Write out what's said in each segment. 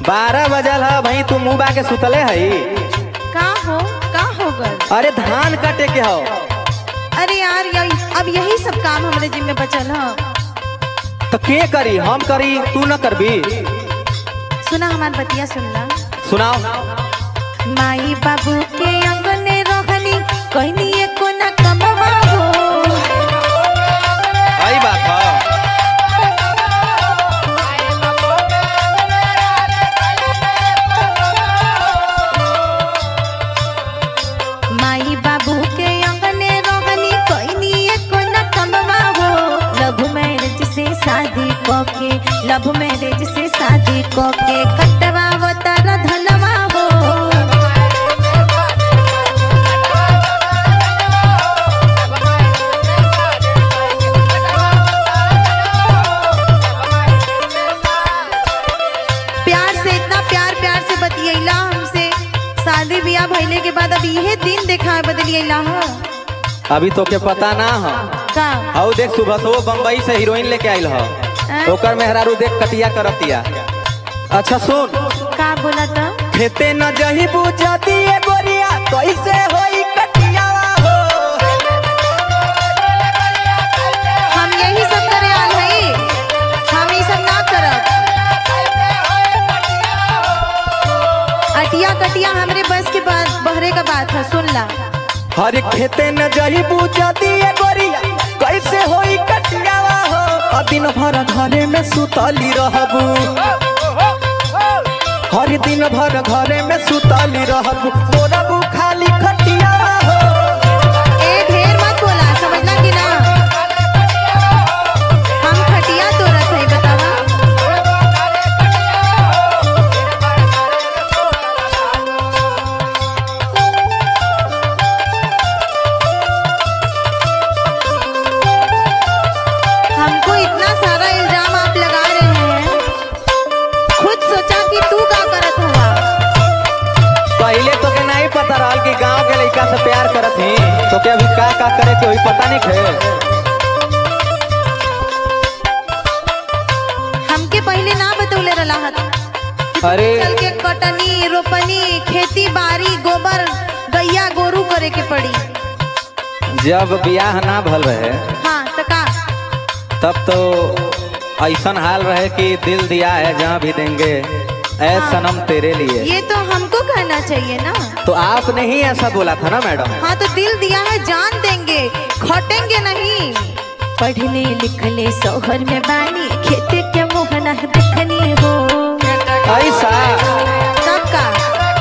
12 बजल है भाई, तू मुँह बा के सुतले है? का हो गल? अरे धान काटे के हो। अरे यार अब यही सब काम हमारे जिम्मे बचल है। तो के करी? हम करी, तू न करबी? सुना हमार बतिया सुनला। सुनाओ। माई बाबू के अंगने रहनी कहनी एको न कमवा हो। आई बात है। माई बाबू के अंगने रहनी कहनी एको न कमवा हो। लव मैरिज से शादी कोके, लव मैरिज से शादी कोके कटवा तारा धनवा हो। शादी ब्याह भइले के बाद अब यही दिन देखा बदलिएला है। अभी तो के पता ना हो का? हाउ देख, सुबह से वो बम्बई से हीरोइन लेके आइल हो, ओकर मेहरारू देख कटिया करतिया। अच्छा सुन, का बोला था? खेते न जही बुझती है गोरिया, कैसे होई कटियावा हो। हम यही सब करे आल हई, हम ये सब ना करब। अटिया कटिया हमरे बस के बाद बहरे का बात है, सुन ला। हर खेते न जही बुझती है गोरिया, कैसे होई कटियावा हो। दिन भर घरे में सुतली रहबू, हर दिन भर घरे में सुतली रहबू, तोरबू खाली खटियावा हो। ए ढेर मत बोला, समझला कि ना? हम खटिया तोरत है, बतावा। हमको इतना सारा इल्जाम आप लगा रहे हैं, खुद सोचा कि तू का करत हुआ। पहले तो के नहीं पता रहल कि गांव के लड़का से प्यार करत ही, तो के अभी का करे के वही पता नहीं खे। हमके पहले ना बतौले रहत। अरे चल के कटनी रोपनी खेती बाड़ी गोबर गैया गोरू करे के पड़ी। जब ब्याह ना भल रहे, हाँ तो का? तब तो ऐसा हाल रहे कि दिल दिया है जहाँ भी देंगे ऐ सनम तेरे लिए। ये तो हमको कहना चाहिए ना। तो आपने ही ऐसा बोला था ना मैडम? हाँ तो दिल दिया है, जान देंगे, खटेंगे नहीं। पढ़ने लिखले शहर में बानी, खेते के मोहना देखनी हो। ऐसा सब का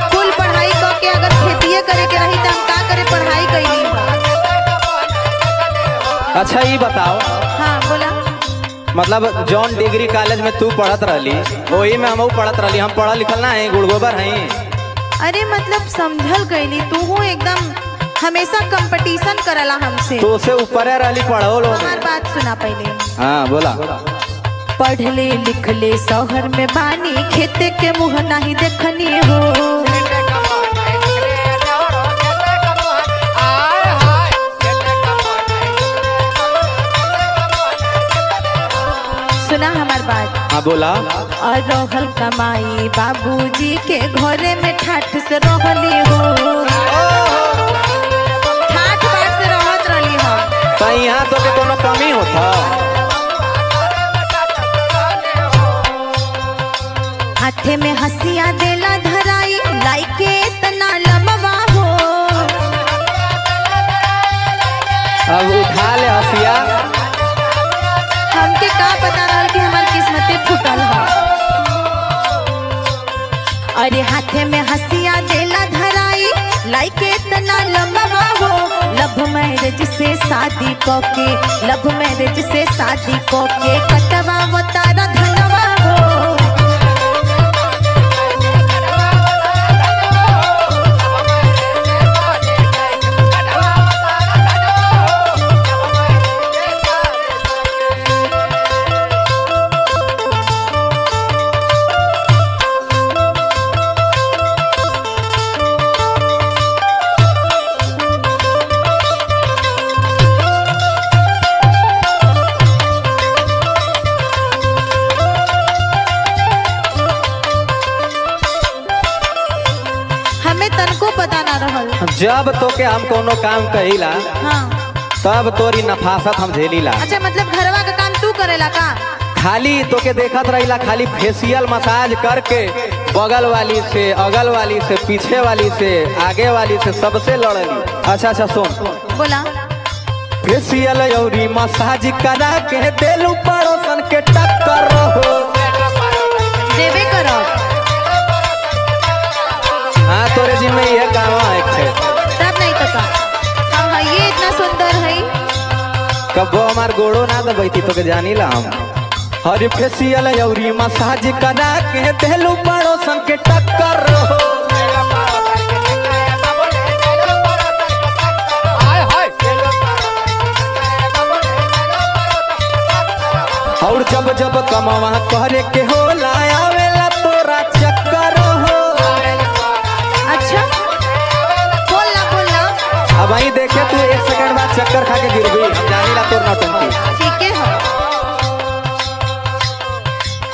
फुल पढ़ाई करके अगर खेतिए करे के रही तो हम का करे? पढ़ाई कैली हो। अच्छा ये बताओ, हाँ बोला। मतलब जॉन डिग्री कॉलेज में तू पढ़त रहली, वही में हम पढ़त रहली, हम पढ़ा लिखल ना है, गुड़गोबर है। अरे मतलब समझल गईली, तू हो एकदम हमेशा कंपटीशन करला हमसे। तो उसे ऊपर रहली पढ़ो लो। हमार बात सुना पहले। हाँ बोला। पढ़ले लिखले शहर में बानी, खेते के मुँह नहीं देखनी हो। सुना हमार बात? हाँ बोला। और रहल कमाई बाबूजी के घरे में ठाठ से रहली हो। ठाठ बाट से रहत रहली हो। तो यहाँ तो के कोनो कमी होता? हाथे में हसिया देला धराई, लाइके तना लमवा हो। अब उठा ले हसिया। हमके का पता रहल कि हमार किस्मते फूटल है। अरे हाथे में हसिया देला धराई, लाइके तना लमवा हो। लव मैरिज से शादी कोके, लव मैरिज से शादी कोके कटवा वो तारा धनवा हो। रहल। जब तोके हम कोनो काम कहिला हाँ। तब तोरी नफासत हम झेलीला। अच्छा मतलब घरवा का काम तू करेला का? खाली तोके देखत रहिला, खाली फेशियल मसाज करके बगल वाली से, अगल वाली से, पीछे वाली से, आगे वाली से, सबसे लड़ली। अच्छा सुन बोला। फेशियल औरी मसाज करा के देलू पड़ोसन के टक्कर हो। देबे करो। हाँ तोरे जी में यह काम है। तब नहीं तो का हम है ये इतना सुंदर है। कबो हमार गोड़ो ना दबैती तो के जानी ला हम। हर फेशियल औरी मसाज करा के देलू पड़ोसन के टक्कर हो। और जब जब कमावा करे के हो लायावेला तोरा चक्कर हो। अच्छा बोलना। अब वही देखे तू 1 सेकंड बाद चक्कर खा के गिर गई, हम जानी ला तोर नौटंकी। ठीक है हो।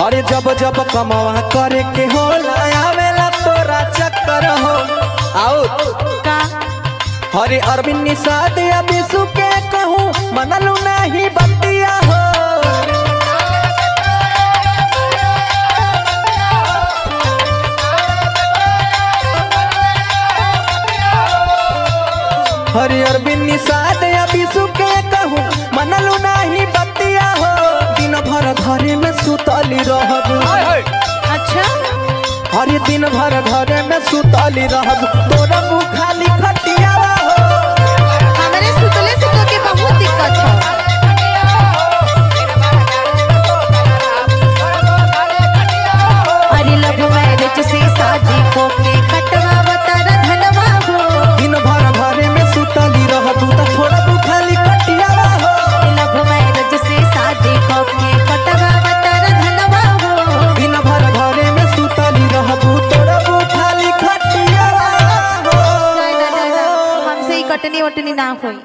अरे जब जब कमावा करे के हो लायावेला तोरा चक्कर हो। आओ का हरे अरविंद निषाद अभी सुके कहूँ मनलू नहीं बतिया हो। हरे अरविंद निषाद अभी सुके कहूँ मनलू नहीं बतिया हो। दिन भर घरे में सुतली रहब। अच्छा हरे दिन भर घरे में सुतली रहब, तोरा मुँह खाली खटिया हो। हमारे सुतले से तो के बहुत दिक्कत है। अरे लव मैरिज से शादी को के कटवा बतारा धनवा हो। दिन भर घरे में सुतली रहब, तो थोड़ा मुँह खाली खटिया हो। लव मैरिज से शादी को के कटवा बतारा धनवा हो। दिन भर घरे में सुतली रहब, तोरा मुँह खाली खटिया हो। हमसे ही कटनी वटनी ना होई।